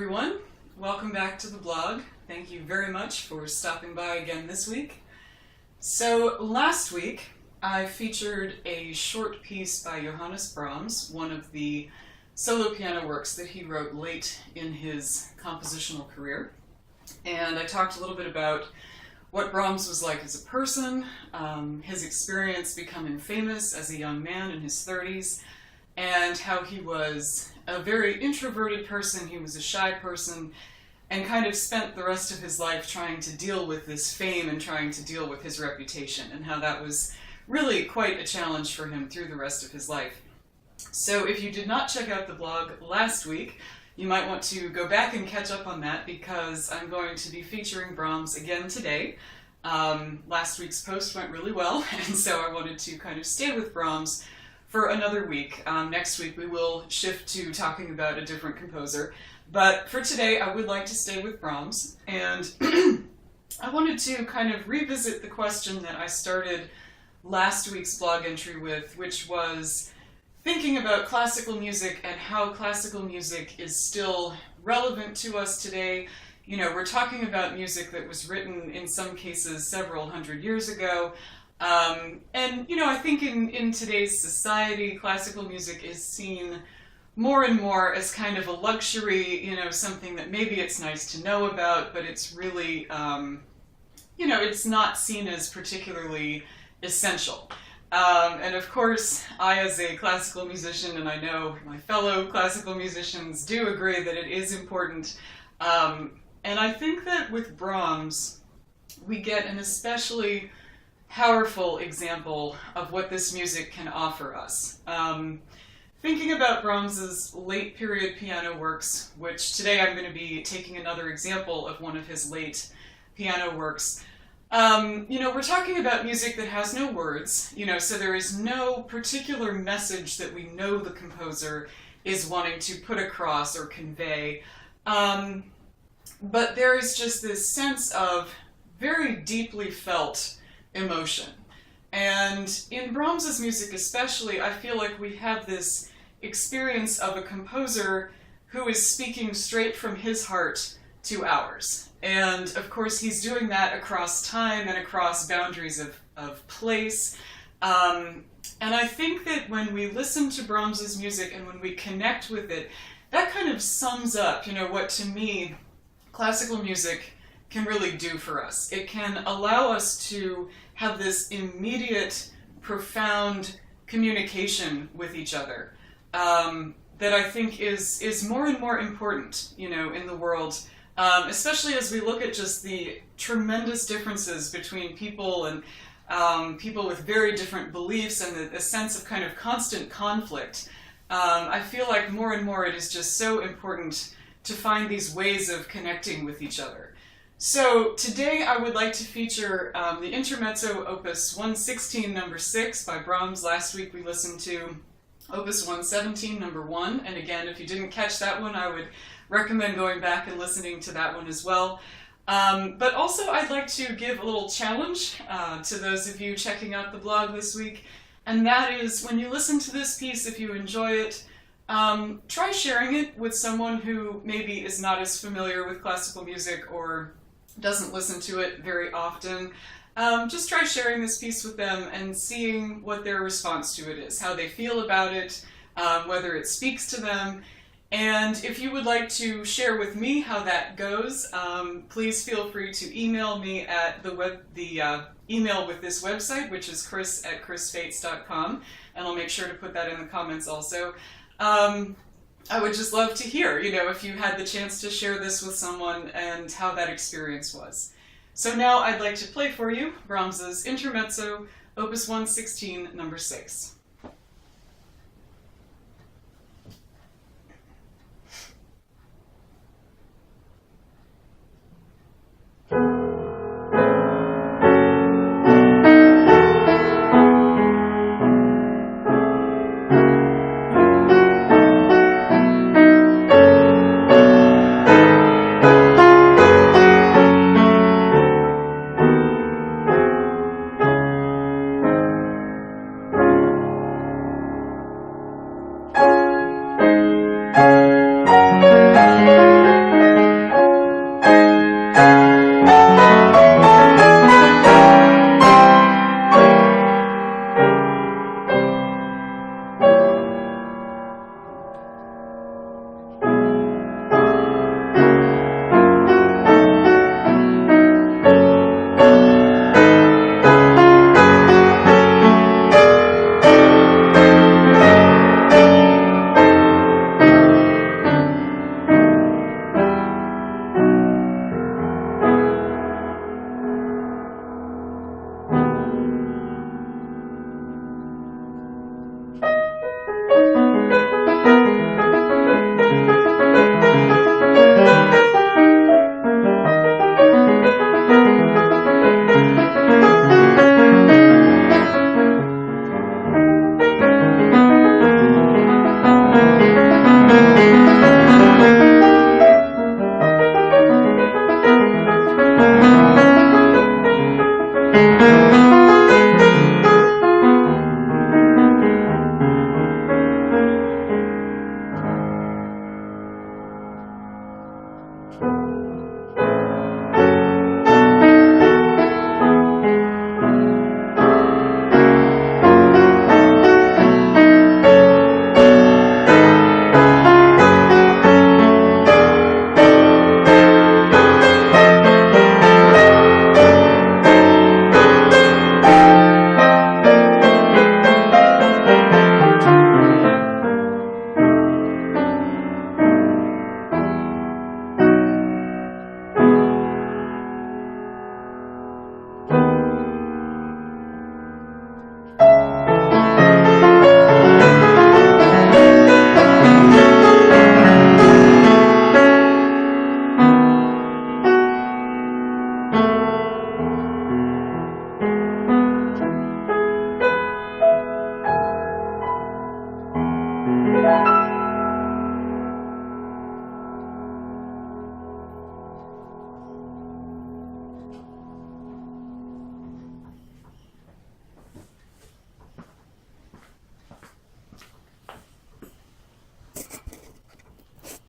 everyone. Welcome back to the blog. Thank you very much for stopping by again this week. So last week I featured a short piece by Johannes Brahms, one of the solo piano works that he wrote late in his compositional career. And I talked a little bit about what Brahms was like as a person, his experience becoming famous as a young man in his 30s, and how he was a very introverted person. He was a shy person and kind of spent the rest of his life trying to deal with this fame and trying to deal with his reputation, and how that was really quite a challenge for him through the rest of his life. So if you did not check out the blog last week, you might want to go back and catch up on that, because I'm going to be featuring Brahms again today. Last week's post went really well, and so I wanted to kind of stay with Brahms for another week. Next week we will shift to talking about a different composer, but for today I would like to stay with Brahms, and I wanted to kind of revisit the question that I started last week's blog entry with, which was thinking about classical music and how classical music is still relevant to us today. You know, we're talking about music that was written in some cases several hundred years ago. And, you know, I think in today's society, classical music is seen more and more as kind of a luxury, you know, something that maybe it's nice to know about, but it's really, you know, it's not seen as particularly essential. And of course, I as a classical musician, and I know my fellow classical musicians do agree that it is important. And I think that with Brahms, we get an especially powerful example of what this music can offer us. Thinking about Brahms's late period piano works, which today I'm going to be taking another example of one of his late piano works. You know, we're talking about music that has no words, you know, so there is no particular message that we know the composer is wanting to put across or convey. But there is just this sense of very deeply felt emotion. And in Brahms's music especially, I feel like we have this experience of a composer who is speaking straight from his heart to ours. And of course he's doing that across time and across boundaries of place. And I think that when we listen to Brahms's music and when we connect with it, that kind of sums up, you know, what to me classical music can really do for us. It can allow us to have this immediate, profound communication with each other that I think is more and more important, you know, in the world, especially as we look at just the tremendous differences between people and people with very different beliefs and a sense of kind of constant conflict. I feel like more and more it is just so important to find these ways of connecting with each other. So today I would like to feature the Intermezzo Opus 116 number 6 by Brahms. Last week we listened to Opus 117 number 1, and again, if you didn't catch that one, I would recommend going back and listening to that one as well. But also I'd like to give a little challenge to those of you checking out the blog this week, and that is, when you listen to this piece, if you enjoy it, try sharing it with someone who maybe is not as familiar with classical music or doesn't listen to it very often. Just try sharing this piece with them and seeing what their response to it is, how they feel about it, whether it speaks to them. And if you would like to share with me how that goes, please feel free to email me at the email with this website, which is chris@chrisfates.com, and I'll make sure to put that in the comments also. I would just love to hear, you know, if you had the chance to share this with someone and how that experience was. So now I'd like to play for you Brahms's Intermezzo, Opus 116, number 6.